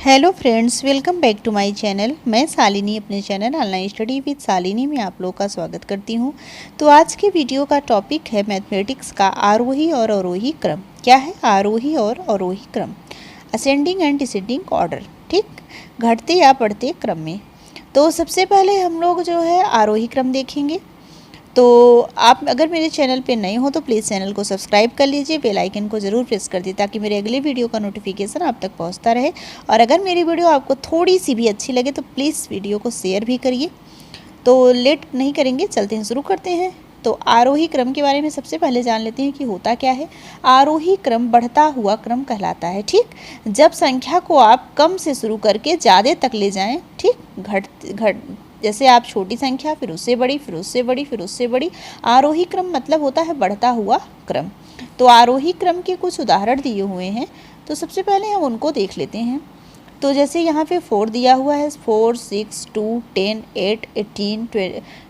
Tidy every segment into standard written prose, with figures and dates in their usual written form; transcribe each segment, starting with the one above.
Hello friends, welcome back to my channel. मैं शालिनी अपने channel online study with Shalini में आप लोगों का स्वागत करती हूं। तो आज के वीडियो का टॉपिक है मैथमेटिक्स का आरोही और अवरोही क्रम। क्या है आरोही और अवरोही क्रम? असेंडिंग एंड डिसेंडिंग ऑर्डर, ठीक, घटते या बढ़ते क्रम में। तो सबसे पहले हम लोग जो है आरोही क्रम देखेंगे। तो आप अगर मेरे चैनल पे नए हो तो प्लीज़ चैनल को सब्सक्राइब कर लीजिए, बेल आइकन को ज़रूर प्रेस कर दीजिए ताकि मेरे अगले वीडियो का नोटिफिकेशन आप तक पहुंचता रहे। और अगर मेरी वीडियो आपको थोड़ी सी भी अच्छी लगे तो प्लीज़ वीडियो को शेयर भी करिए। तो लेट नहीं करेंगे, चलते हैं, शुरू करते हैं। तो आरोही क्रम के बारे में सबसे पहले जान लेते हैं कि होता क्या है। आरोही क्रम बढ़ता हुआ क्रम कहलाता है, ठीक। जब संख्या को आप कम से शुरू करके ज़्यादा तक ले जाएं, ठीक, जैसे आप छोटी संख्या, फिर उससे बड़ी, फिर उससे बड़ी, फिर उससे बड़ी। आरोही क्रम मतलब होता है बढ़ता हुआ क्रम। तो आरोही क्रम के कुछ उदाहरण दिए हुए हैं, तो सबसे पहले हम उनको देख लेते हैं। तो जैसे यहाँ पे 4 दिया हुआ है, 4, 6, 2, 10, 8, 18,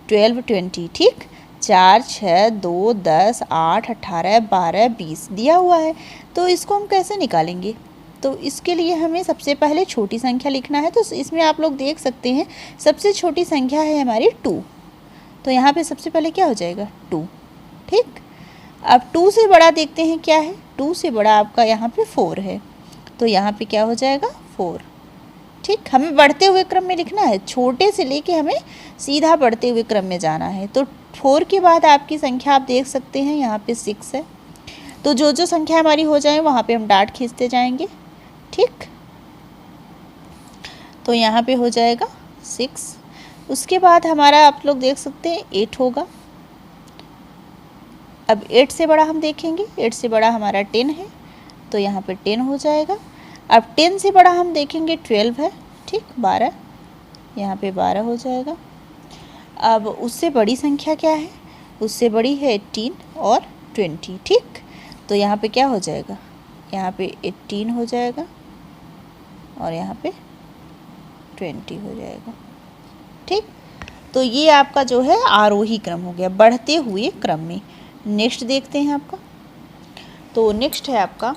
12, 20, ठीक। 4, 6, 2, 10, 8, 18, 12, 20 दिया हुआ है। तो इसको हम कैसे निकालेंगे? तो इसके लिए हमें सबसे पहले छोटी संख्या लिखना है। तो इसमें आप लोग देख सकते हैं सबसे छोटी संख्या है हमारी 2। तो यहाँ पे सबसे पहले क्या हो जाएगा 2, ठीक। अब 2 से बड़ा देखते हैं क्या है। 2 से बड़ा आपका यहाँ पे 4 है, तो यहाँ पे क्या हो जाएगा 4, ठीक। हमें बढ़ते हुए क्रम में लिखना है, छोटे से लेके हमें सीधा बढ़ते हुए क्रम में जाना है। तो 4 के बाद आपकी संख्या आप देख सकते हैं यहाँ पे 6 है। तो जो जो संख्या हमारी हो जाए वहाँ पे हम डाट खींचते जाएंगे, ठीक। तो यहाँ पे हो जाएगा 6। उसके बाद हमारा आप लोग देख सकते हैं 8 होगा। अब 8 से बड़ा हम देखेंगे, 8 से बड़ा हमारा 10 है, तो यहाँ पे 10 हो जाएगा। अब 10 से बड़ा हम देखेंगे 12 है, ठीक, 12, यहाँ पे 12 हो जाएगा। अब उससे बड़ी संख्या क्या है? उससे बड़ी है 18 और 20, ठीक। तो यहाँ पे क्या हो जाएगा? यहाँ पे 18 हो जाएगा और यहाँ पे 20 हो जाएगा, ठीक। तो ये आपका जो है आरोही क्रम हो गया, बढ़ते हुए क्रम में। नेक्स्ट देखते हैं आपका। तो नेक्स्ट है आपका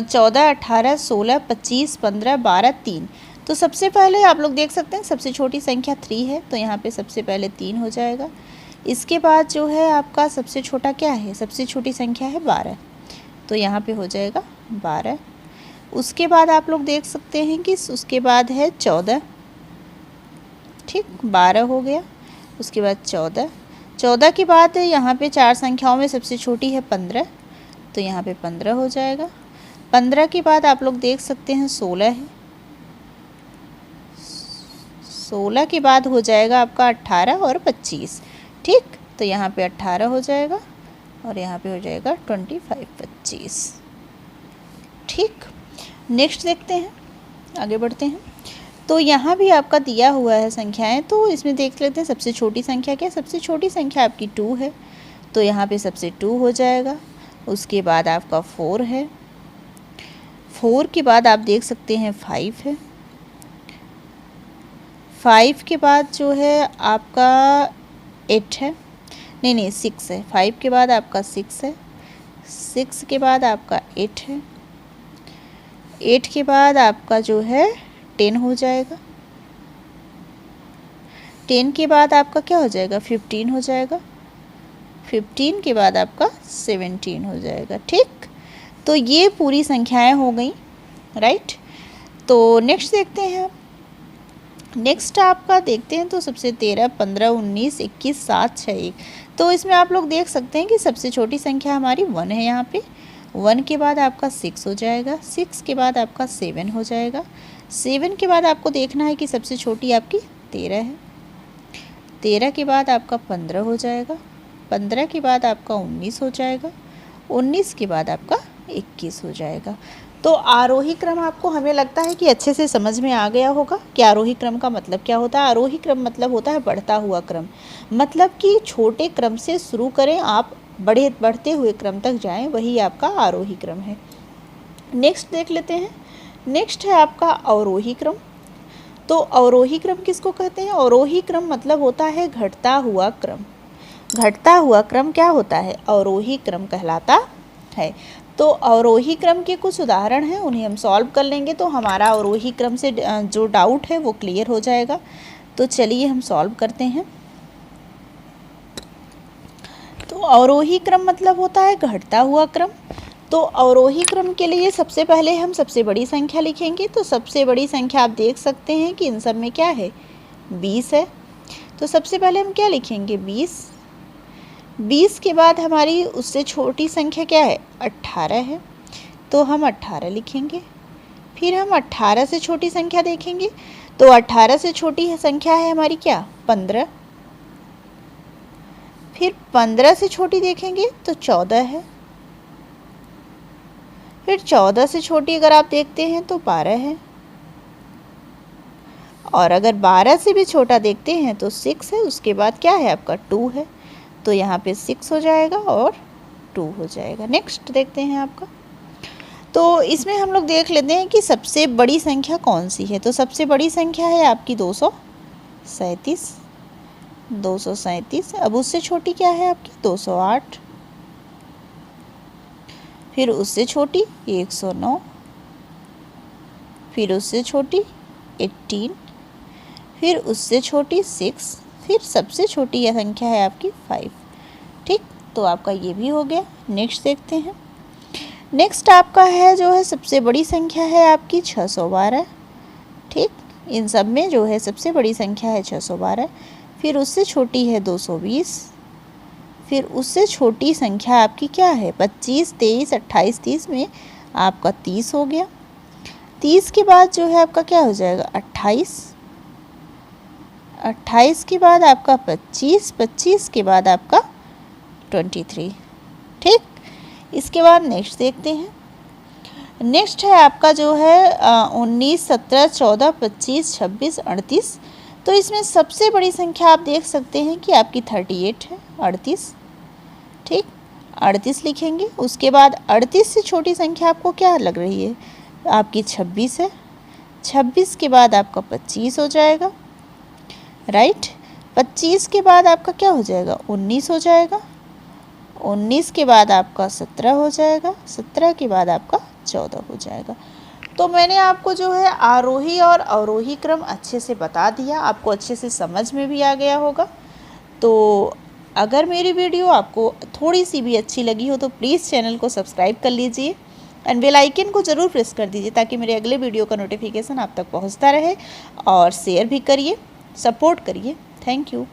14, 18, 16, 25, 15, 12, 3। तो सबसे पहले आप लोग देख सकते हैं सबसे छोटी संख्या 3 है, तो यहाँ पे सबसे पहले 3 हो जाएगा। इसके बाद जो है आपका सबसे छोटा क्या है? सबसे छोटी संख्या है 12, तो यहाँ पे हो जाएगा 12। उसके बाद आप लोग देख सकते हैं कि उसके बाद है 14, ठीक, 12 हो गया। उसके बाद 14 के बाद यहाँ पे 4 संख्याओं में सबसे छोटी है 15, तो यहाँ पे 15 हो जाएगा। 15 के बाद आप लोग देख सकते हैं 16 है। 16 के बाद हो जाएगा आपका 18 और 25, ठीक। तो यहाँ पे 18 हो जाएगा और यहाँ पे हो जाएगा 25, 25, ठीक। नेक्स्ट देखते हैं, आगे बढ़ते हैं। तो यहाँ भी आपका दिया हुआ है संख्याएं, तो इसमें देख लेते हैं सबसे छोटी संख्या क्या है। सबसे छोटी संख्या आपकी 2 है, तो यहाँ पे सबसे 2 हो जाएगा। उसके बाद आपका 4 है। 4 के बाद आप देख सकते हैं 5 है। 5 के बाद जो है आपका 8 है, नहीं 6 है। 5 के बाद आपका 6 है। 6 के बाद आपका 8 है। 8 के बाद आपका जो है 10 हो जाएगा। 10 के बाद आपका क्या हो जाएगा? 15 हो जाएगा। 15 के बाद आपका 17 हो जाएगा, ठीक। तो ये पूरी संख्याएं हो गई, राइट। तो नेक्स्ट देखते हैं। नेक्स्ट आपका देखते हैं तो सबसे 13, 15, 19, 21, 7, 6, 1। तो इसमें आप लोग देख सकते हैं कि सबसे छोटी संख्या हमारी 1 है। यहाँ पे 1 के बाद आपका 6 हो जाएगा। 6 के बाद आपका 7 हो जाएगा। 7 के बाद आपको देखना है कि सबसे छोटी आपकी 13 है। 13 के बाद आपका 15 हो जाएगा। 15 के बाद आपका 19 हो जाएगा। 19 के बाद आपका 21 हो जाएगा। तो आरोही क्रम आपको, हमें लगता है कि अच्छे से समझ में आ गया होगा कि आरोही क्रम का मतलब क्या होता है। आरोही क्रम मतलब होता है बढ़ता हुआ क्रम, मतलब कि छोटे क्रम से शुरू करें आप, बढ़ते हुए क्रम तक जाएं, वही आपका आरोही क्रम है। नेक्स्ट देख लेते हैं। नेक्स्ट है आपका अवरोही क्रम। तो अवरोही क्रम किसको कहते हैं? अवरोही क्रम मतलब होता है घटता हुआ क्रम। घटता हुआ क्रम क्या होता है? अवरोही क्रम कहलाता है। तो अवरोही क्रम के कुछ उदाहरण हैं, उन्हें हम सॉल्व कर लेंगे तो हमारा अवरोही क्रम से जो डाउट है वो क्लियर हो जाएगा। तो चलिए हम सॉल्व करते हैं। तो अवरोही क्रम मतलब होता है घटता हुआ क्रम। तो अवरोही क्रम के लिए सबसे पहले हम सबसे बड़ी संख्या लिखेंगे। तो सबसे बड़ी संख्या आप देख सकते हैं कि इन सब में क्या है, 20 है। तो सबसे पहले हम क्या लिखेंगे, 20। 20 के बाद हमारी उससे छोटी संख्या क्या है, 18 है। तो हम 18 लिखेंगे। फिर हम 18 से छोटी संख्या देखेंगे। तो 18 से छोटी संख्या है हमारी क्या, 15। फिर 15 से छोटी देखेंगे तो 14 है। फिर 14 से छोटी अगर आप देखते हैं तो 12 है। और अगर 12 से भी छोटा देखते हैं तो 6 है। उसके बाद क्या है आपका, 2 है। तो यहाँ पे 6 हो जाएगा और 2 हो जाएगा। नेक्स्ट देखते हैं आपका। तो इसमें हम लोग देख लेते हैं कि सबसे बड़ी संख्या कौन सी है। तो सबसे बड़ी संख्या है आपकी 237। 237। अब उससे छोटी क्या है आपकी, 208। फिर उससे छोटी 109। फिर उससे छोटी 18। फिर उससे छोटी 6। फिर सबसे छोटी यह संख्या है आपकी 5। ठीक, तो आपका ये भी हो गया। नेक्स्ट देखते हैं। नेक्स्ट आपका है जो है सबसे बड़ी संख्या है आपकी 612। ठीक, इन सब में जो है सबसे बड़ी संख्या है 612। फिर उससे छोटी है 220। फिर उससे छोटी संख्या आपकी क्या है, 25, 23, 28, 30 में आपका 30 हो गया। 30 के बाद जो है आपका क्या हो जाएगा, 28। 28 के बाद आपका 25। 25 के बाद आपका 23। ठीक, इसके बाद नेक्स्ट देखते हैं। नेक्स्ट है आपका जो है 19, 17, 14, 25, 26, 38। तो इसमें सबसे बड़ी संख्या आप देख सकते हैं कि आपकी 38 है, 38। ठीक, 38 लिखेंगे। उसके बाद 38 से छोटी संख्या आपको क्या लग रही है, आपकी 26 है। 26 के बाद आपका 25 हो जाएगा, राइट। 25 के बाद आपका क्या हो जाएगा, 19 हो जाएगा। 19 के बाद आपका 17 हो जाएगा। 17 के बाद आपका 14 हो जाएगा। तो मैंने आपको जो है आरोही और अवरोही क्रम अच्छे से बता दिया, आपको अच्छे से समझ में भी आ गया होगा। तो अगर मेरी वीडियो आपको थोड़ी सी भी अच्छी लगी हो तो प्लीज़ चैनल को सब्सक्राइब कर लीजिए एंड बेल आइकन को ज़रूर प्रेस कर दीजिए ताकि मेरे अगले वीडियो का नोटिफिकेशन आप तक पहुंचता रहे। और शेयर भी करिए, सपोर्ट करिए। Thank you.